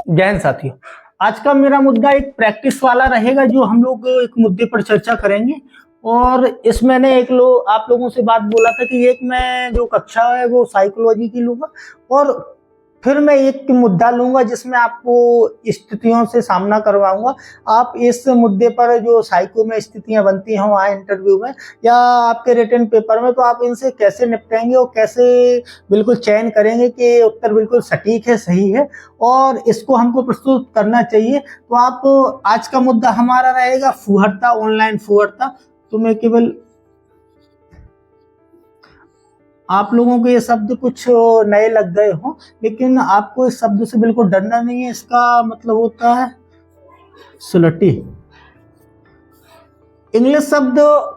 जय हिंद साथियों। आज का मेरा मुद्दा एक प्रैक्टिस वाला रहेगा, जो हम लोग एक मुद्दे पर चर्चा करेंगे। और इस मैंने आप लोगों से बात बोला था कि एक मैं जो कक्षा है वो साइकोलॉजी की लूंगा, और फिर मैं एक मुद्दा लूंगा जिसमें आपको स्थितियों से सामना करवाऊंगा। आप इस मुद्दे पर जो साइको में स्थितियां बनती हैं वहाँ इंटरव्यू में या आपके रिटन पेपर में, तो आप इनसे कैसे निपटेंगे और कैसे बिल्कुल चयन करेंगे कि उत्तर बिल्कुल सटीक है, सही है, और इसको हमको प्रस्तुत करना चाहिए। तो आप आज का मुद्दा हमारा रहेगा फुहरता, ऑनलाइन फुहरता। तो मैं केवल आप लोगों को ये शब्द कुछ नए लग गए हों, लेकिन आपको इस शब्द से बिल्कुल डरना नहीं है। इसका मतलब होता है सुलटी। इंग्लिश शब्द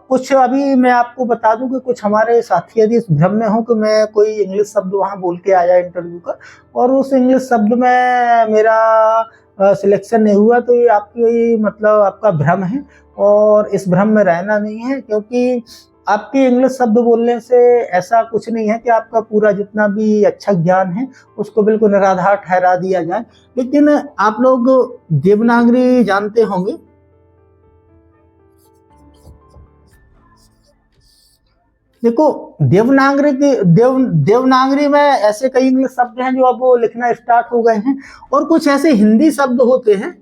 कुछ अभी मैं आपको बता दूं कि कुछ हमारे साथी यदि इस भ्रम में हो कि मैं कोई इंग्लिश शब्द वहां बोल के आया इंटरव्यू का और उस इंग्लिश शब्द में मेरा सिलेक्शन नहीं हुआ, तो ये आपकी मतलब आपका भ्रम है और इस भ्रम में रहना नहीं है। क्योंकि आपके इंग्लिश शब्द बोलने से ऐसा कुछ नहीं है कि आपका पूरा जितना भी अच्छा ज्ञान है उसको बिल्कुल निराधार ठहरा दिया जाए। लेकिन आप लोग देवनागरी जानते होंगे। देखो, देवनागरी में ऐसे कई इंग्लिश शब्द हैं जो अब वो लिखना स्टार्ट हो गए हैं, और कुछ ऐसे हिंदी शब्द होते हैं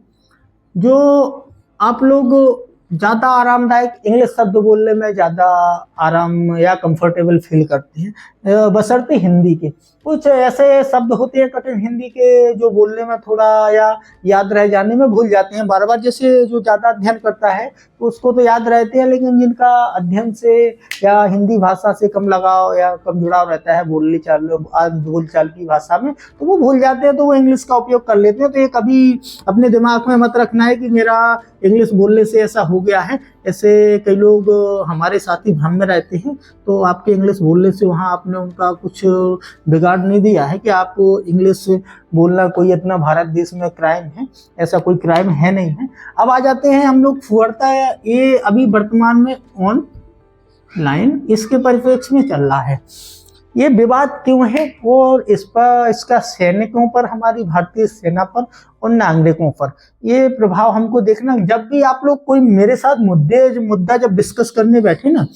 जो आप लोग ज्यादा आरामदायक इंग्लिश शब्द बोलने में ज्यादा आराम या कंफर्टेबल फील करते हैं, बशर्ते हिंदी के। कुछ ऐसे शब्द होते हैं कठिन हिंदी के जो बोलने में थोड़ा या याद रह जाने में भूल जाते हैं बार बार। जैसे जो ज्यादा अध्ययन करता है तो उसको तो याद रहते हैं, लेकिन जिनका अध्ययन से या हिंदी भाषा से कम लगाव या कम जुड़ाव रहता है बोलचाल की भाषा में, तो वो भूल जाते हैं, तो वो इंग्लिश का उपयोग कर लेते हैं। तो ये कभी अपने दिमाग में मत रखना है कि मेरा इंग्लिश बोलने से ऐसा हो गया है। ऐसे कई लोग हमारे साथी भ्रम में रहते हैं, तो आपके इंग्लिश बोलने से वहाँ आपने उनका कुछ बिगाड़ नहीं दिया है कि आप इंग्लिश बोलना कोई इतना भारत देश में क्राइम है। ऐसा कोई क्राइम है नहीं है। अब आ जाते हैं हम लोग फुहरता है। ये अभी वर्तमान में ऑनलाइन इसके परिप्रेक्ष्य में चल रहा है। ये विवाद क्यों है और इसका सैनिकों पर, हमारी भारतीय सेना पर और नागरिकों पर ये प्रभाव हमको देखना। जब भी आप लोग कोई मेरे साथ मुद्दा जब डिस्कस करने बैठे ना,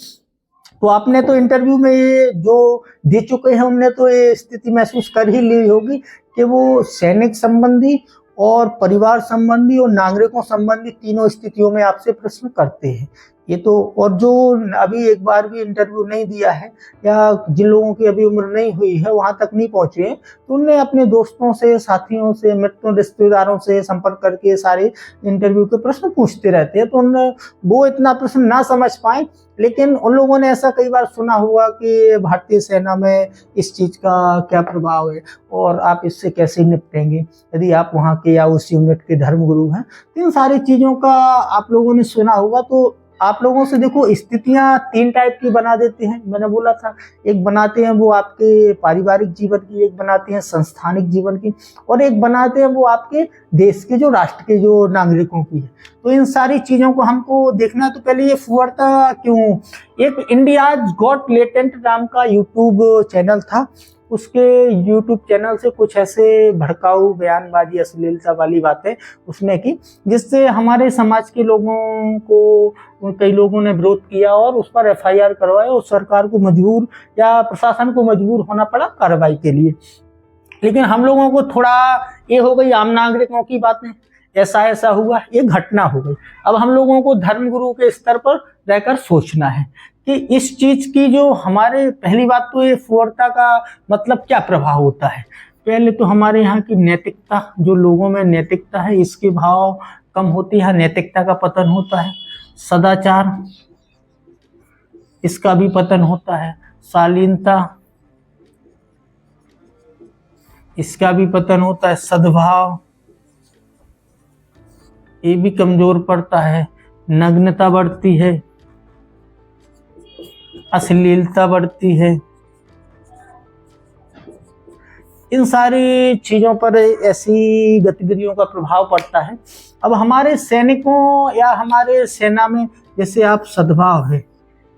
तो आपने तो इंटरव्यू में ये जो दे चुके हैं उनने तो ये स्थिति महसूस कर ही ली होगी कि वो सैनिक संबंधी और परिवार संबंधी और नागरिकों संबंधी तीनों स्थितियों में आपसे प्रश्न करते हैं। ये तो, और जो अभी एक बार भी इंटरव्यू नहीं दिया है या जिन लोगों की अभी उम्र नहीं हुई है, वहां तक नहीं पहुंचे हैं, तो उनने अपने दोस्तों से, साथियों से, मित्रों, रिश्तेदारों से संपर्क करके सारे इंटरव्यू के प्रश्न पूछते रहते हैं। तो वो इतना प्रश्न ना समझ पाए, लेकिन उन लोगों ने ऐसा कई बार सुना हुआ कि भारतीय सेना में इस चीज का क्या प्रभाव है और आप इससे कैसे निपटेंगे यदि आप वहाँ के या उस यूनिट के धर्मगुरु हैं। तो इन सारी चीजों का आप लोगों ने सुना होगा। तो आप लोगों से देखो, स्थितियां तीन टाइप की बना देते हैं। मैंने बोला था, एक बनाते हैं वो आपके पारिवारिक जीवन की, एक बनाते हैं संस्थानिक जीवन की, और एक बनाते हैं वो आपके देश के, जो राष्ट्र के, जो नागरिकों की है। तो इन सारी चीजों को हमको देखना। तो पहले ये फुहरता क्यों। एक इंडियाज गॉट लेटेंट नाम का यूट्यूब चैनल था, उसके यूट्यूब चैनल से कुछ ऐसे भड़काऊ बयानबाजी, अश्लीलता वाली बातें उसने की, जिससे हमारे समाज के लोगों को कई लोगों ने विरोध किया और उस पर FIR करवाया और सरकार को मजबूर या प्रशासन को मजबूर होना पड़ा कार्रवाई के लिए। लेकिन हम लोगों को थोड़ा ये हो गई, आम नागरिकों की बातें, ऐसा हुआ, ये घटना हो गई। अब हम लोगों को धर्मगुरु के स्तर पर रहकर सोचना है कि इस चीज की जो हमारे, पहली बात तो ये फुहरता का मतलब क्या प्रभाव होता है। पहले तो हमारे यहाँ की नैतिकता, जो लोगों में नैतिकता है, इसके भाव कम होती है, नैतिकता का पतन होता है। सदाचार, इसका भी पतन होता है। शालीनता, इसका भी पतन होता है। सद्भाव, ये भी कमजोर पड़ता है। नग्नता बढ़ती है, अश्लीलता बढ़ती है। इन सारी चीजों पर ऐसी गतिविधियों का प्रभाव पड़ता है। अब हमारे सैनिकों या हमारे सेना में जैसे आप सद्भाव है,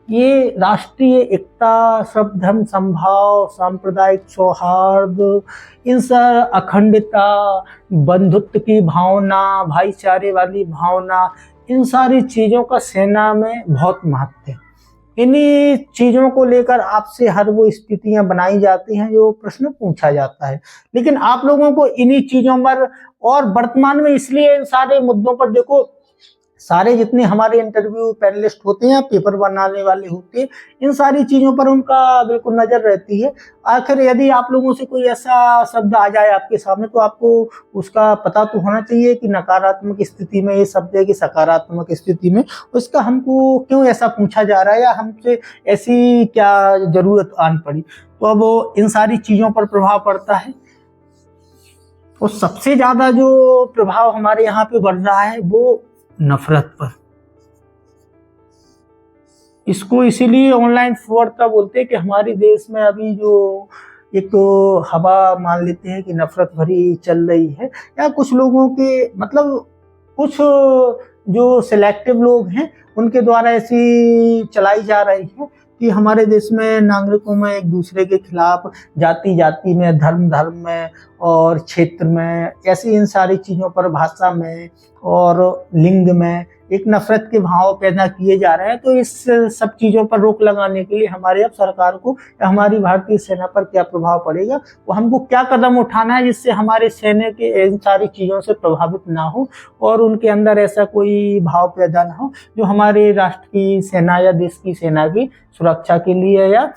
ये राष्ट्रीय एकता, सर्वधर्म समभाव, सांप्रदायिक सौहार्द, इन सब अखंडता, बंधुत्व की भावना, भाईचारे वाली भावना, इन सारी चीजों का सेना में बहुत महत्व है। इन्हीं चीजों को लेकर आपसे हर वो स्थितियां बनाई जाती हैं जो प्रश्न पूछा जाता है, लेकिन आप लोगों को इन्हीं चीजों पर और वर्तमान में इसलिए इन सारे मुद्दों पर देखो, सारे जितने हमारे इंटरव्यू पैनलिस्ट होते हैं, पेपर बनाने वाले होते हैं, इन सारी चीजों पर उनका बिल्कुल नजर रहती है। आखिर यदि आप लोगों से कोई ऐसा शब्द आ जाए आपके सामने, तो आपको उसका पता तो होना चाहिए कि नकारात्मक स्थिति में ये शब्द है कि सकारात्मक स्थिति में, उसका हमको क्यों ऐसा पूछा जा रहा है या हमसे ऐसी क्या जरूरत आन पड़ी। तो अब इन सारी चीजों पर प्रभाव पड़ता है। और सबसे ज्यादा जो प्रभाव हमारे यहाँ पे बढ़ रहा है वो नफरत पर। इसको इसीलिए ऑनलाइन फ्रॉड बोलते हैं कि हमारे देश में अभी जो एक हवा मान लेते हैं कि नफरत भरी चल रही है, या कुछ लोगों के मतलब कुछ जो सिलेक्टिव लोग हैं उनके द्वारा ऐसी चलाई जा रही है कि हमारे देश में नागरिकों में एक दूसरे के खिलाफ जाति जाति में, धर्म धर्म में और क्षेत्र में, ऐसी इन सारी चीज़ों पर, भाषा में और लिंग में एक नफरत के भाव पैदा किए जा रहे हैं। तो इस सब चीज़ों पर रोक लगाने के लिए हमारे अब सरकार को या हमारी भारतीय सेना पर क्या प्रभाव पड़ेगा, वो हमको क्या कदम उठाना है जिससे हमारे सेना के इन सारी चीज़ों से प्रभावित ना हो और उनके अंदर ऐसा कोई भाव पैदा ना हो जो हमारे राष्ट्र की सेना या देश की सेना की सुरक्षा के लिए या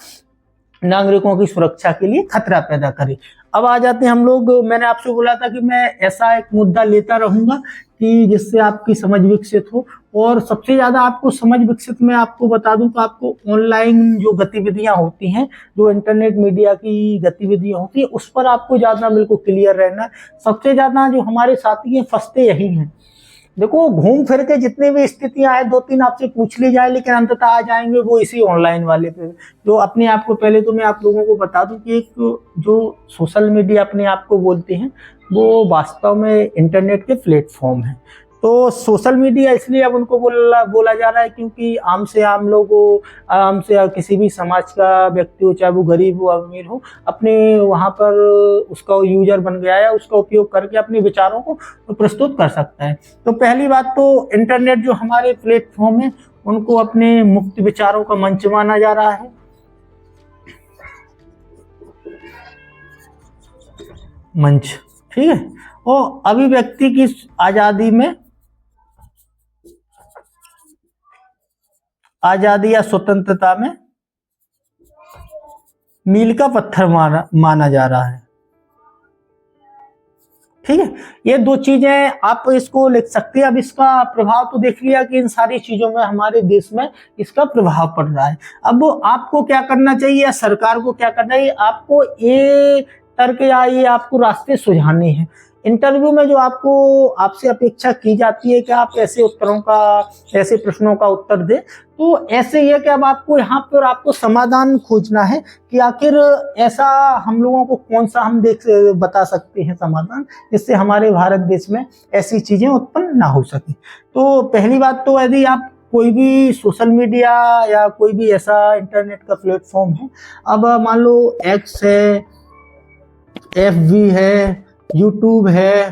नागरिकों की सुरक्षा के लिए खतरा पैदा करे। अब आ जाते हैं हम लोग, मैंने आपसे बोला था कि मैं ऐसा एक मुद्दा लेता रहूंगा कि जिससे आपकी समझ विकसित हो, और सबसे ज्यादा आपको समझ विकसित मैं आपको बता दूं तो आपको ऑनलाइन जो गतिविधियां होती हैं, जो इंटरनेट मीडिया की गतिविधियां होती है, उस पर आपको ज्यादा बिल्कुल क्लियर रहना है। सबसे ज्यादा जो हमारे साथी हैं फंसते यही हैं। देखो, घूम फिर के जितनी भी स्थितियां हैं, दो तीन आपसे पूछ ली जाए लेकिन अंततः आ जाएंगे वो इसी ऑनलाइन वाले पे। जो अपने आप को, पहले तो मैं आप लोगों को बता दूं कि एक जो सोशल मीडिया अपने आप को बोलते हैं वो वास्तव में इंटरनेट के प्लेटफॉर्म है। तो सोशल मीडिया इसलिए अब उनको बोला जा रहा है क्योंकि आम से आम लोगों, आम से किसी भी समाज का व्यक्ति हो, चाहे वो गरीब हो अमीर हो, अपने वहाँ पर उसका यूजर बन गया है, उसका उपयोग करके अपने विचारों को प्रस्तुत कर सकता है। तो पहली बात तो इंटरनेट जो हमारे प्लेटफॉर्म है उनको अपने मुक्त विचारों का मंच माना जा रहा है। मंच, ठीक है। और अभिव्यक्ति की आजादी में, आजादी या स्वतंत्रता में मील का पत्थर माना जा रहा है, ठीक है। ये दो चीजें आप इसको लिख सकते हैं। अब इसका प्रभाव तो देख लिया कि इन सारी चीजों में हमारे देश में इसका प्रभाव पड़ रहा है। अब आपको क्या करना चाहिए या सरकार को क्या करना चाहिए, आपको ये तर्क या ये आपको रास्ते सुझाने हैं। इंटरव्यू में जो आपसे अपेक्षा की जाती है कि आप ऐसे ऐसे प्रश्नों का उत्तर दें, तो ऐसे ही है कि अब आपको यहाँ पर आपको समाधान खोजना है कि आखिर ऐसा हम लोगों को कौन सा हम बता सकते हैं समाधान जिससे हमारे भारत देश में ऐसी चीजें उत्पन्न ना हो सके। तो पहली बात तो यदि आप कोई भी सोशल मीडिया या कोई भी ऐसा इंटरनेट का प्लेटफॉर्म है, अब मान लो एक्स है, FB है, यूट्यूब है,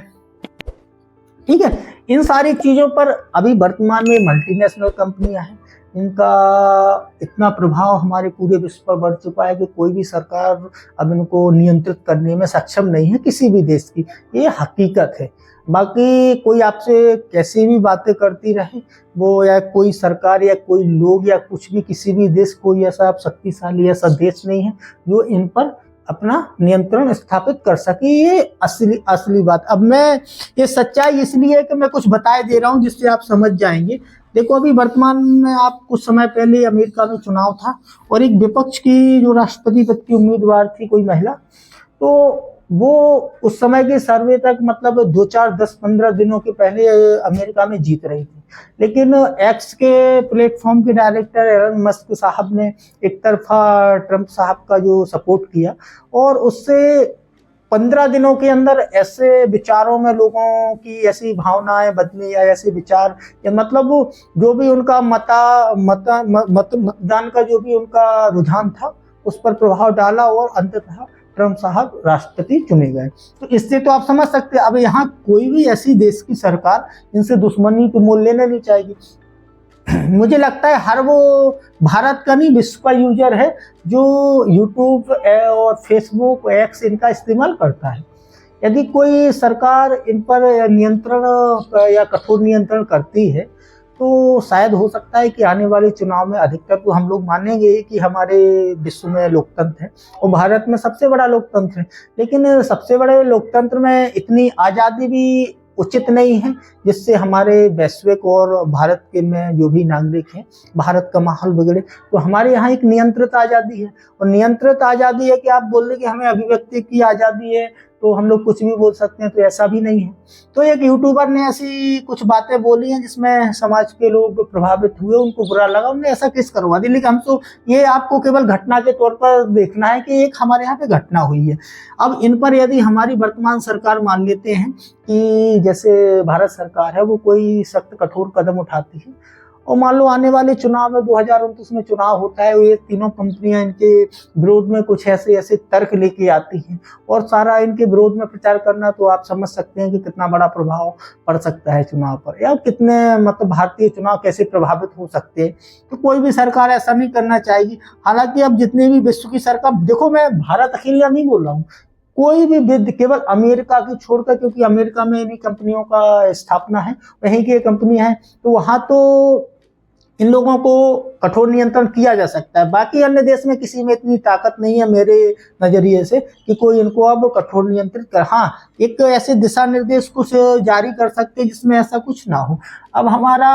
ठीक है, इन सारी चीजों पर अभी वर्तमान में मल्टीनेशनल कंपनियां हैं, इनका इतना प्रभाव हमारे पूरे विश्व पर बढ़ चुका है कि कोई भी सरकार अब इनको नियंत्रित करने में सक्षम नहीं है किसी भी देश की, ये हकीकत है। बाकी कोई आपसे कैसी भी बातें करती रहे वो, या कोई सरकार या कोई लोग या कुछ भी, किसी भी देश, कोई ऐसा शक्तिशाली ऐसा देश नहीं है जो इन पर अपना नियंत्रण स्थापित कर सके। ये असली बात। अब मैं ये सच्चाई इसलिए कि मैं कुछ बताए दे रहा हूं जिससे आप समझ जाएंगे। देखो, अभी वर्तमान में आप कुछ समय पहले अमेरिका में चुनाव था और एक विपक्ष की जो राष्ट्रपति पद की उम्मीदवार थी कोई महिला, तो वो उस समय के सर्वे तक मतलब 2, 4, 10, 15 दिनों के पहले अमेरिका में जीत रही थी। लेकिन एक्स के प्लेटफॉर्म के डायरेक्टर एलन मस्क साहब ने एक तरफा ट्रंप साहब का जो सपोर्ट किया और उससे 15 दिनों के अंदर ऐसे विचारों में लोगों की ऐसी भावनाएं बदली या ऐसे विचार, या मतलब जो भी उनका मतदान का जो भी उनका रुझान था उस पर प्रभाव डाला और अंततः ट्रम्प साहब राष्ट्रपति चुने गए। तो इससे तो आप समझ सकते हैं अब यहाँ कोई भी ऐसी देश की सरकार इनसे दुश्मनी की मोल लेने नहीं चाहेगी। मुझे लगता है हर वो भारत का नहीं विश्व का यूजर है जो यूट्यूब और फेसबुक एक्स इनका इस्तेमाल करता है। यदि कोई सरकार इन पर नियंत्रण या कठोर नियंत्रण करती है तो शायद हो सकता है कि आने वाले चुनाव में अधिकतर तो हम लोग मानेंगे कि हमारे विश्व में लोकतंत्र है और भारत में सबसे बड़ा लोकतंत्र है, लेकिन सबसे बड़े लोकतंत्र में इतनी आज़ादी भी उचित नहीं है जिससे हमारे वैश्विक और भारत के में जो भी नागरिक हैं भारत का माहौल बिगड़े। तो हमारे यहाँ एक नियंत्रित आज़ादी है और नियंत्रित आज़ादी है कि आप बोल रहे कि हमें अभिव्यक्ति की आज़ादी है तो हम लोग कुछ भी बोल सकते हैं, तो ऐसा भी नहीं है। तो एक यूट्यूबर ने ऐसी कुछ बातें बोली हैं जिसमें समाज के लोग प्रभावित हुए, उनको बुरा लगा, उन्हें ऐसा केस करवा दी। लेकिन हम तो ये आपको केवल घटना के तौर पर देखना है कि एक हमारे यहाँ पे घटना हुई है। अब इन पर यदि हमारी वर्तमान सरकार मान लेते हैं कि जैसे भारत सरकार है वो कोई सख्त कठोर कदम उठाती है और मान लो आने वाले चुनाव में 2029 में चुनाव होता है, ये तीनों कंपनियां इनके विरोध में कुछ ऐसे ऐसे तर्क लेके आती हैं और सारा इनके विरोध में प्रचार करना, तो आप समझ सकते हैं कि कितना बड़ा प्रभाव पड़ सकता है चुनाव पर, या कितने मतलब भारतीय चुनाव कैसे प्रभावित हो सकते हैं। तो कोई भी सरकार ऐसा नहीं करना चाहेगी। हालांकि अब जितनी भी विश्व की सरकार, देखो मैं भारत अकेला नहीं बोल रहा हूँ, कोई भी विद केवल अमेरिका की छोड़कर, क्योंकि अमेरिका में भी कंपनियों का स्थापना है, वहीं की कंपनी है, तो वहां तो इन लोगों को कठोर नियंत्रण किया जा सकता है। बाकी अन्य देश में किसी में इतनी ताकत नहीं है मेरे नजरिए से कि कोई इनको अब कठोर नियंत्रित कर, हाँ एक ऐसे दिशा निर्देश कुछ जारी कर सकते हैं जिसमें ऐसा कुछ ना हो। अब हमारा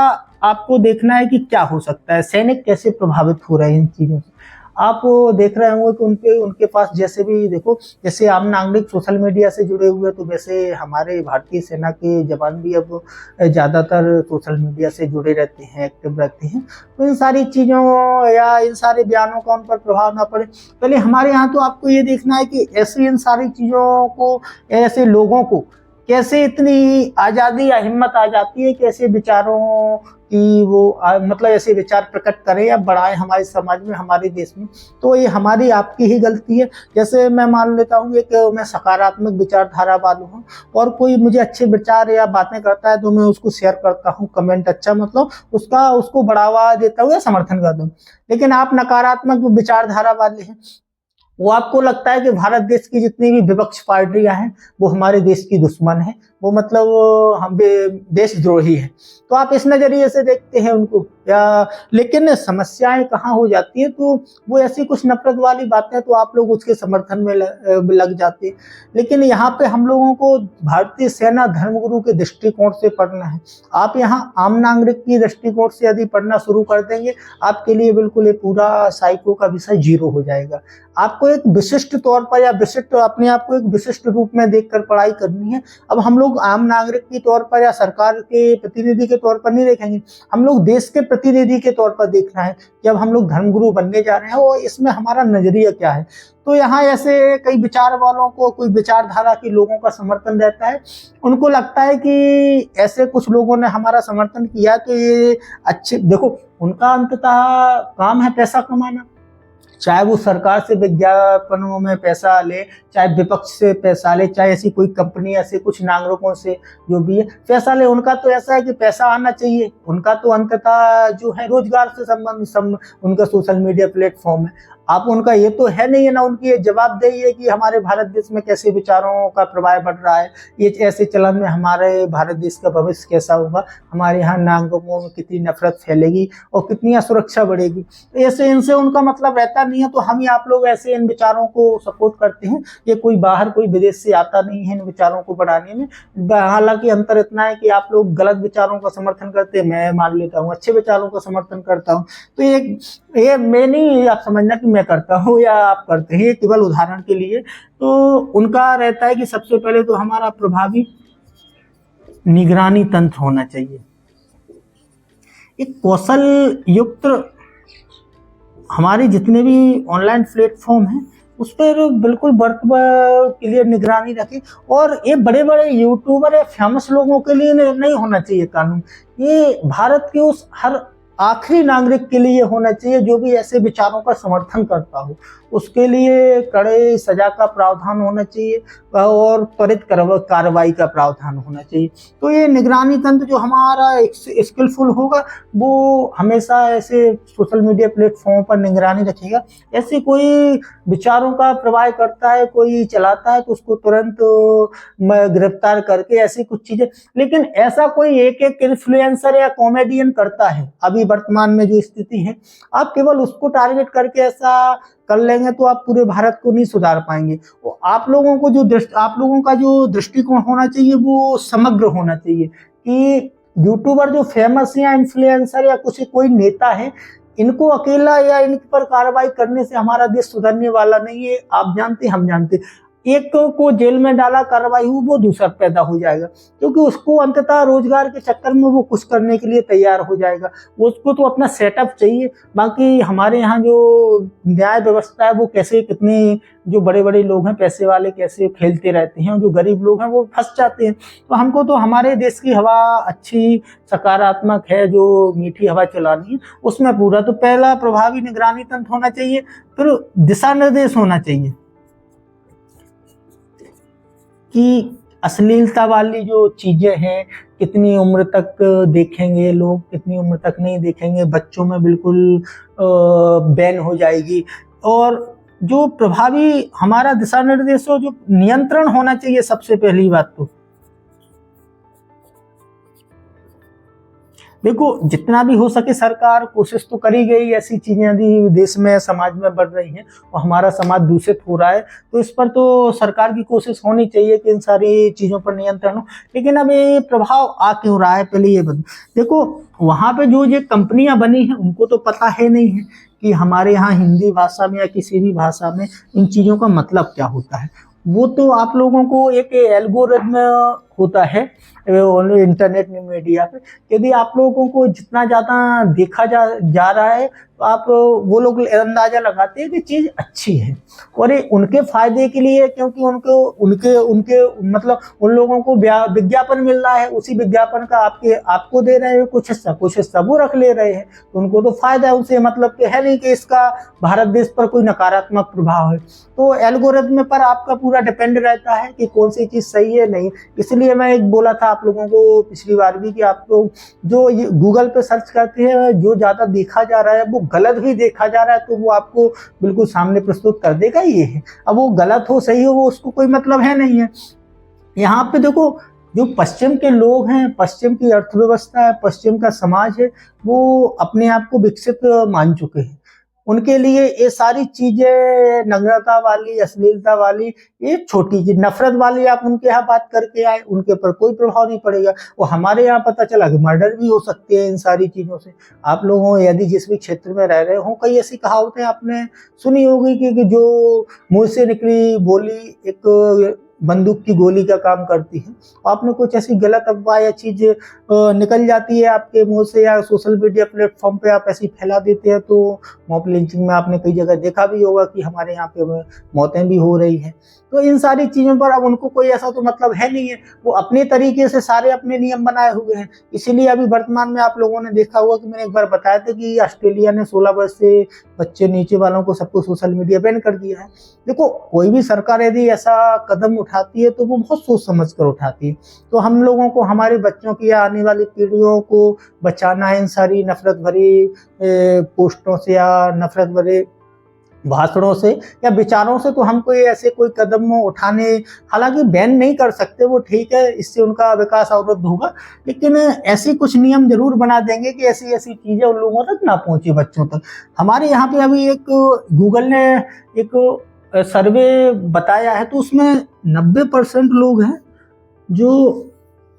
आपको देखना है कि क्या हो सकता है, सैनिक कैसे प्रभावित हो रहे हैं इन चीजों से। आप देख रहे होंगे कि उनके पास जैसे भी देखो, जैसे आम नागरिक सोशल मीडिया से जुड़े हुए, तो वैसे हमारे भारतीय सेना के जवान भी अब ज़्यादातर सोशल मीडिया से जुड़े रहते हैं, एक्टिव रहते हैं। तो इन सारी चीज़ों या इन सारे बयानों का उन पर प्रभाव ना पड़े। पहले हमारे यहाँ तो आपको ये देखना है कि ऐसी इन सारी चीज़ों को, ऐसे लोगों को कैसे इतनी आज़ादी या हिम्मत आ जाती है कि ऐसे विचारों कि वो मतलब ऐसे विचार प्रकट करें या बढ़ाएं हमारे समाज में, हमारे देश में। तो ये हमारी आपकी ही गलती है। जैसे मैं मान लेता हूँ एक मैं सकारात्मक विचारधारा वाला हूँ और कोई मुझे अच्छे विचार या बातें करता है तो मैं उसको शेयर करता हूँ, कमेंट अच्छा मतलब उसको बढ़ावा देता हूँ या समर्थन करता हूँ। लेकिन आप नकारात्मक विचारधारा वाले हैं, वो आपको लगता है कि भारत देश की जितनी भी विपक्ष पार्टियां हैं वो हमारे देश की दुश्मन है, वो मतलब हम देशद्रोही है, तो आप इस नजरिए से देखते हैं उनको। या लेकिन समस्याएं कहाँ हो जाती है, तो वो ऐसी कुछ नफरत वाली बातें तो आप लोग उसके समर्थन में लग जाते हैं। लेकिन यहाँ पे हम लोगों को भारतीय सेना धर्मगुरु के दृष्टिकोण से पढ़ना है। आप यहाँ आम नागरिक की दृष्टिकोण से यदि पढ़ना शुरू कर देंगे, आपके लिए बिल्कुल ये पूरा साइको का विषय जीरो हो जाएगा। आपको एक विशिष्ट तौर पर या विशिष्ट अपने आप को एक विशिष्ट रूप में देखकर पढ़ाई करनी है। अब हम लोग आम नागरिक के तौर पर या सरकार के प्रतिनिधि के तौर पर नहीं देखेंगे, हम लोग देश के प्रतिनिधि के तौर पर देखना है कि अब हम लोग धर्मगुरु बनने जा रहे हैं और इसमें हमारा नजरिया क्या है। तो यहाँ ऐसे कई विचार वालों को, कोई विचारधारा के लोगों का समर्थन रहता है, उनको लगता है कि ऐसे कुछ लोगों ने हमारा समर्थन किया तो ये अच्छे, देखो उनका अंततः काम है पैसा कमाना, चाहे वो सरकार से विज्ञापनों में पैसा ले, चाहे विपक्ष से पैसा ले, चाहे ऐसी कोई कंपनी ऐसे कुछ नागरिकों से जो भी है पैसा ले, उनका तो ऐसा है कि पैसा आना चाहिए। उनका तो अंततः जो है रोजगार से संबंध उनका सोशल मीडिया प्लेटफॉर्म है। आप उनका ये तो है नहीं है ना, उनकी ये जवाबदेही है कि हमारे भारत देश में कैसे विचारों का प्रभाव बढ़ रहा है, ये ऐसे चलन में हमारे भारत देश का भविष्य कैसा होगा, हमारे यहाँ नागरिकों में कितनी नफरत फैलेगी और कितनी असुरक्षा बढ़ेगी। ऐसे इनसे उनका मतलब रहता नहीं है। तो हम ही आप लोग ऐसे इन विचारों को सपोर्ट करते हैं। ये कोई बाहर कोई विदेश से आता नहीं है इन विचारों को बढ़ाने में। हालांकि अंतर इतना है कि आप लोग गलत विचारों का समर्थन करते हैं, मैं मान लेता हूँ अच्छे विचारों का समर्थन करता हूँ। तो ये मैं नहीं, आप समझना कि मैं करता हूँ या आप करते हैं, केवल उदाहरण के लिए। तो उनका रहता है कि सबसे पहले तो हमारा प्रभावी निगरानी तंत्र होना चाहिए, एक कौशल युक्त हमारे जितने भी ऑनलाइन प्लेटफॉर्म हैं उस पर बिल्कुल बर्थ के लिए निगरानी रखें। और ये बड़े बड़े यूट्यूबर या फेमस लोगों के लिए नहीं होना चाहिए कानून, ये भारत के उस हर आखिरी नागरिक के लिए होना चाहिए जो भी ऐसे विचारों का समर्थन करता हो। उसके लिए कड़े सजा का प्रावधान होना चाहिए और त्वरित कार्रवाई का प्रावधान होना चाहिए। तो ये निगरानी तंत्र जो हमारा स्किलफुल होगा वो हमेशा ऐसे सोशल मीडिया प्लेटफॉर्म पर निगरानी रखेगा। ऐसे कोई विचारों का प्रवाह करता है, कोई चलाता है तो उसको तुरंत गिरफ्तार करके ऐसी कुछ चीजें। लेकिन ऐसा कोई एक इन्फ्लुएंसर या कॉमेडियन करता है अभी वर्तमान में जो स्थिति है, आप केवल उसको टारगेट करके ऐसा कर लेंगे तो आप पूरे भारत को नहीं सुधार पाएंगे। वो आप लोगों का जो दृष्टिकोण होना चाहिए वो समग्र होना चाहिए कि यूट्यूबर जो फेमस या इन्फ्लुएंसर या कुछ कोई नेता है, इनको अकेला या इन पर कार्रवाई करने से हमारा देश सुधरने वाला नहीं है। आप जानते, हम जानते, एक को जेल में डाला, कार्रवाई हुई, वो दूसरा पैदा हो जाएगा, क्योंकि उसको अंततः रोजगार के चक्कर में वो कुछ करने के लिए तैयार हो जाएगा। उसको तो अपना सेटअप चाहिए। बाकी हमारे यहाँ जो न्याय व्यवस्था है वो कैसे, कितने जो बड़े बड़े लोग हैं पैसे वाले कैसे खेलते रहते हैं, जो गरीब लोग हैं वो फंस जाते हैं। तो हमको तो हमारे देश की हवा अच्छी सकारात्मक है, जो मीठी हवा चलानी है उसमें पूरा, तो पहला प्रभावी निगरानी तंत्र होना चाहिए, फिर दिशा निर्देश होना चाहिए कि अश्लीलता वाली जो चीजें हैं कितनी उम्र तक देखेंगे लोग, कितनी उम्र तक नहीं देखेंगे, बच्चों में बिल्कुल बैन हो जाएगी। और जो प्रभावी हमारा दिशा निर्देश हो, जो नियंत्रण होना चाहिए सबसे पहली बात तो देखो, जितना भी हो सके सरकार कोशिश तो करी गई, ऐसी चीजें यदि देश में समाज में बढ़ रही हैं और हमारा समाज दूषित हो रहा है तो इस पर तो सरकार की कोशिश होनी चाहिए कि इन सारी चीजों पर नियंत्रण हो। लेकिन अब ये प्रभाव आ क्यों रहा है, पहले ये देखो, वहां पे जो ये कंपनियां बनी हैं उनको तो पता है नहीं है कि हमारे यहाँ हिंदी भाषा में या किसी भी भाषा में इन चीजों का मतलब क्या होता है। वो तो आप लोगों को एक एल्गोरिथम होता है इंटरनेट मीडिया पे, यदि आप लोगों को जितना ज्यादा देखा जा रहा है तो आप वो लोग अंदाजा लगाते हैं कि चीज अच्छी है और ये उनके फायदे के लिए, क्योंकि उनको उनके उनके मतलब उन लोगों को विज्ञापन मिल रहा है, उसी विज्ञापन का आपको दे रहे हैं कुछ हिस्सा वो रख ले रहे हैं, तो उनको तो फायदा है। उनसे मतलब कि है नहीं कि इसका भारत देश पर कोई नकारात्मक प्रभाव है। तो एल्गोरिथम पर आपका पूरा डिपेंड रहता है कि कौन सी चीज सही है नहीं। इसलिए मैं एक बोला था आप लोगों को पिछली बार भी कि आप लोग जो गूगल पे सर्च करते हैं, जो ज्यादा देखा जा रहा है वो गलत भी देखा जा रहा है तो वो आपको बिल्कुल सामने प्रस्तुत कर देगा ये है। अब वो गलत हो सही हो वो उसको कोई मतलब है नहीं है। यहाँ पे देखो, जो पश्चिम के लोग हैं, पश्चिम की अर्थव्यवस्था है, पश्चिम का समाज है, वो अपने आप को विकसित मान चुके हैं। उनके लिए ये सारी चीजें नग्नता वाली, अश्लीलता वाली, ये छोटी चीज, नफरत वाली आप उनके यहाँ बात करके आए, उनके ऊपर कोई प्रभाव नहीं पड़ेगा। वो हमारे यहाँ पता चला कि मर्डर भी हो सकते हैं इन सारी चीजों से। आप लोगों यदि जिस भी क्षेत्र में रह रहे हो, कई ऐसी कहावतें आपने सुनी होगी कि जो मुंह से निकली बोली एक बंदूक की गोली का काम करती है। आपने कुछ ऐसी गलत अफवाह या चीज निकल जाती है आपके मुंह से या सोशल मीडिया प्लेटफॉर्म पे आप ऐसी फैला देते हैं तो मॉब लिंचिंग में आपने कई जगह देखा भी होगा कि हमारे यहाँ पे मौतें भी हो रही हैं। तो इन सारी चीजों पर अब उनको कोई ऐसा तो मतलब है नहीं है, वो अपने तरीके से सारे अपने नियम बनाए हुए हैं। इसीलिए अभी वर्तमान में आप लोगों ने देखा होगा कि मैंने एक बार बताया था कि ऑस्ट्रेलिया ने 16 वर्ष से बच्चे नीचे वालों को सबको सोशल मीडिया बैन कर दिया है। देखो, कोई भी सरकार यदि ऐसा कदम उठाती है तो वो बहुत सोच समझ कर उठाती है। तो हम लोगों को, हमारे बच्चों की या आने वाली पीढ़ियों को बचाना है इन सारी नफरत भरी पोस्टों से या नफरत भरे भाषणों से या विचारों से। तो हमको ये ऐसे कोई कदम उठाने, हालांकि बैन नहीं कर सकते वो ठीक है, इससे उनका विकास अवरुद्ध होगा, लेकिन ऐसे कुछ नियम जरूर बना देंगे कि ऐसी ऐसी चीजें उन लोगों तक ना पहुंचे, बच्चों तक। हमारे यहाँ पे अभी एक गूगल ने एक सर्वे बताया है तो उसमें 90% लोग हैं जो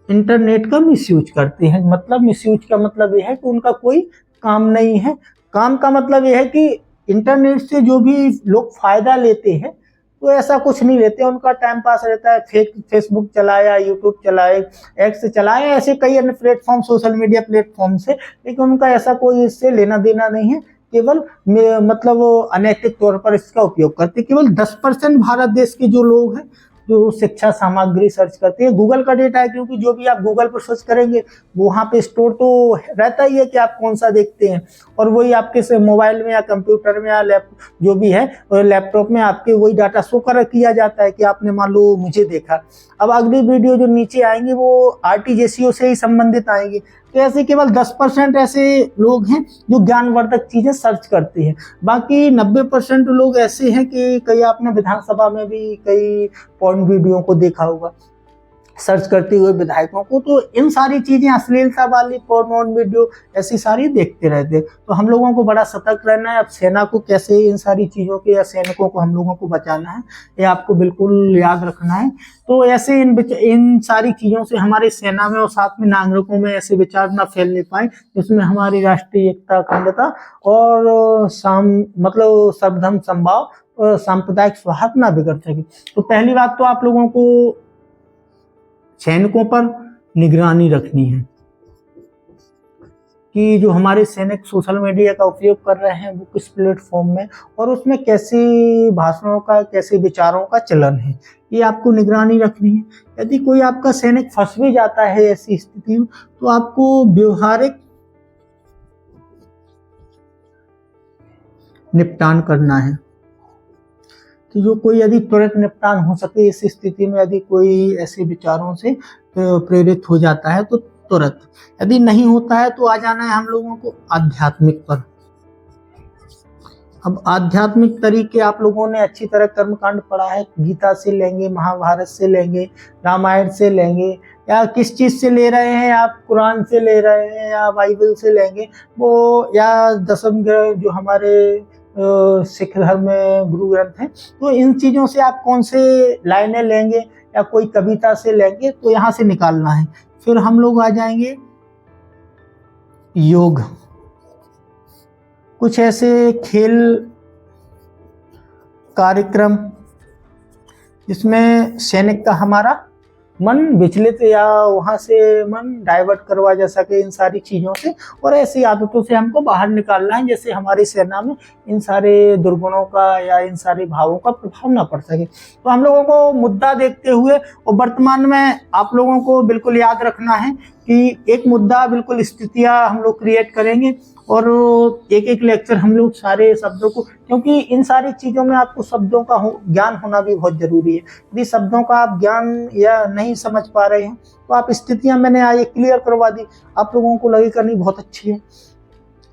इंटरनेट का मिसयूज करते हैं। मतलब मिसयूज का मतलब यह है कि उनका कोई काम नहीं है। काम का मतलब यह है कि इंटरनेट से जो भी लोग फायदा लेते हैं तो ऐसा कुछ नहीं लेते, उनका टाइम पास रहता है। फेसबुक चलाया, यूट्यूब चलाए, एक्स चलाए, ऐसे कई अन्य प्लेटफॉर्म, सोशल मीडिया प्लेटफॉर्म से, लेकिन उनका ऐसा कोई इससे लेना देना नहीं है केवल मतलब अनैतिक तौर पर इसका उपयोग करते हैं। केवल 10% भारत देश के जो लोग हैं जो शिक्षा सामग्री सर्च करते हैं। गूगल का डेटा है, क्योंकि जो भी आप गूगल पर सर्च करेंगे वहाँ पे स्टोर तो रहता ही है कि आप कौन सा देखते हैं, और वही आपके से मोबाइल में या कंप्यूटर में या जो भी है लैपटॉप में आपके वही डाटा शो कर किया जाता है कि आपने मान लो मुझे देखा। अब अगली वीडियो जो नीचे आएंगी वो आरटीजीएसईओ से ही संबंधित आएंगी। तो ऐसे केवल 10% ऐसे लोग हैं जो ज्ञानवर्धक चीजें सर्च करते हैं। बाकी 90% लोग ऐसे हैं कि कई आपने विधानसभा में भी कई पॉर्न वीडियो को देखा होगा सर्च करते हुए विधायकों को, तो इन सारी चीजें अश्लीलता वाली पॉर्न वीडियो ऐसी सारी देखते रहते। तो हम लोगों को बड़ा सतर्क रहना है। अब सेना को कैसे इन सारी चीजों के या सैनिकों को हम लोगों को बचाना है, ये आपको बिल्कुल याद रखना है। तो ऐसे इन सारी चीजों से हमारे सेना में और साथ में नागरिकों में ऐसे विचार ना फैलने पाए जिसमें हमारी राष्ट्रीय एकता, अखंडता और मतलब सर्वधर्म समभाव और सांप्रदायिक सौहार्द ना बिगड़ सके। तो पहली बात तो आप लोगों को सैनिकों पर निगरानी रखनी है कि जो हमारे सैनिक सोशल मीडिया का उपयोग कर रहे हैं वो किस प्लेटफॉर्म में और उसमें कैसे भाषणों का, कैसे विचारों का चलन है, ये आपको निगरानी रखनी है। यदि कोई आपका सैनिक फंस भी जाता है ऐसी स्थिति में तो आपको व्यवहारिक निपटान करना है कि जो कोई यदि तुरंत निपटान हो सके इस स्थिति में। यदि कोई ऐसे विचारों से प्रेरित हो जाता है तो तुरंत, यदि नहीं होता है तो आ जाना है हम लोगों को आध्यात्मिक पर। अब आध्यात्मिक तरीके आप लोगों ने अच्छी तरह कर्मकांड पढ़ा है, गीता से लेंगे, महाभारत से लेंगे, रामायण से लेंगे, या किस चीज से ले रहे हैं आप, कुरान से ले रहे हैं या बाइबल से लेंगे वो, या दसम ग्रंथ जो हमारे सिख धर्म में गुरु ग्रंथ हैं, तो इन चीजों से आप कौन से लाइनें लेंगे या कोई कविता से लेंगे तो यहाँ से निकालना है। फिर हम लोग आ जाएंगे योग, कुछ ऐसे खेल कार्यक्रम जिसमें सैनिक का हमारा मन विचलित या वहाँ से मन डाइवर्ट करवा जा सके इन सारी चीज़ों से, और ऐसी आदतों से हमको बाहर निकालना है जैसे हमारी सेना में इन सारे दुर्गुणों का या इन सारे भावों का प्रभाव ना पड़ सके। तो हम लोगों को मुद्दा देखते हुए और वर्तमान में आप लोगों को बिल्कुल याद रखना है कि एक मुद्दा बिल्कुल स्थितियाँ हम लोग क्रिएट करेंगे और एक एक लेक्चर हम लोग सारे शब्दों को, क्योंकि इन सारी चीज़ों में आपको शब्दों का ज्ञान होना भी बहुत ज़रूरी है। यदि शब्दों का आप ज्ञान या नहीं समझ पा रहे हैं तो आप स्थितियाँ मैंने आगे क्लियर करवा दी, आप लोगों को लगे करनी बहुत अच्छी है,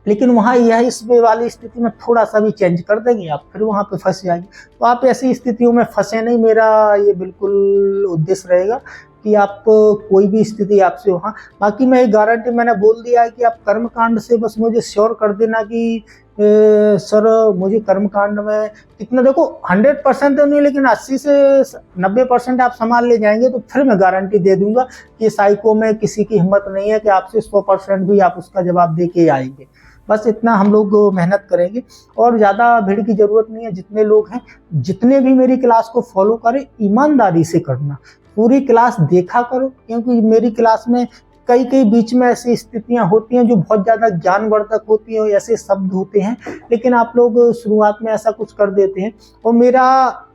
लेकिन वहाँ यह इस वाली स्थिति में थोड़ा सा भी चेंज कर देंगे आप फिर वहाँ पे फंस जाएंगे। तो आप ऐसी स्थितियों में फंसे नहीं, मेरा ये बिल्कुल उद्देश्य रहेगा कि आप कोई भी स्थिति आपसे वहाँ। बाकी मैं एक गारंटी मैंने बोल दिया है कि आप कर्मकांड से बस मुझे श्योर कर देना कि सर मुझे कर्मकांड में कितना, देखो 100% तो नहीं लेकिन 80 से 90% आप संभाल ले जाएंगे तो फिर मैं गारंटी दे दूंगा कि साइको में किसी की हिम्मत नहीं है कि आपसे 100% भी आप उसका जवाब दे के आएंगे। बस इतना हम लोग मेहनत करेंगे और ज़्यादा भीड़ की ज़रूरत नहीं है। जितने लोग हैं, जितने भी मेरी क्लास को फॉलो करें, ईमानदारी से करना, पूरी क्लास देखा करो, क्योंकि मेरी क्लास में कई बीच में ऐसी स्थितियां होती हैं जो बहुत ज़्यादा ज्ञानवर्धक होती हैं, ऐसे शब्द होते हैं, लेकिन आप लोग शुरुआत में ऐसा कुछ कर देते हैं। और मेरा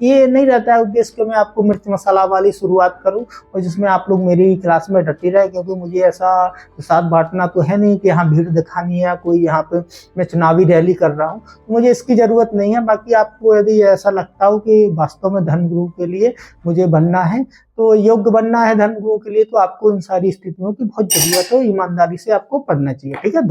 ये नहीं रहता है उद्देश्य कि मैं आपको मिर्च मसाला वाली शुरुआत करूं और जिसमें आप लोग मेरी क्लास में डटे रहे, क्योंकि मुझे ऐसा साथ बांटना तो है नहीं कि यहाँ भीड़ दिखानी है या कोई यहाँ पे मैं चुनावी रैली कर रहा हूँ, तो मुझे इसकी ज़रूरत नहीं है। बाकी आपको यदि ऐसा लगता हो कि वास्तव में धर्मगुरु के लिए मुझे बनना है, तो योग्य बनना है धर्मगुरु के लिए, तो आपको इन सारी स्थितियों की बहुत जरूरत है, ईमानदारी से आपको पढ़ना चाहिए। ठीक है।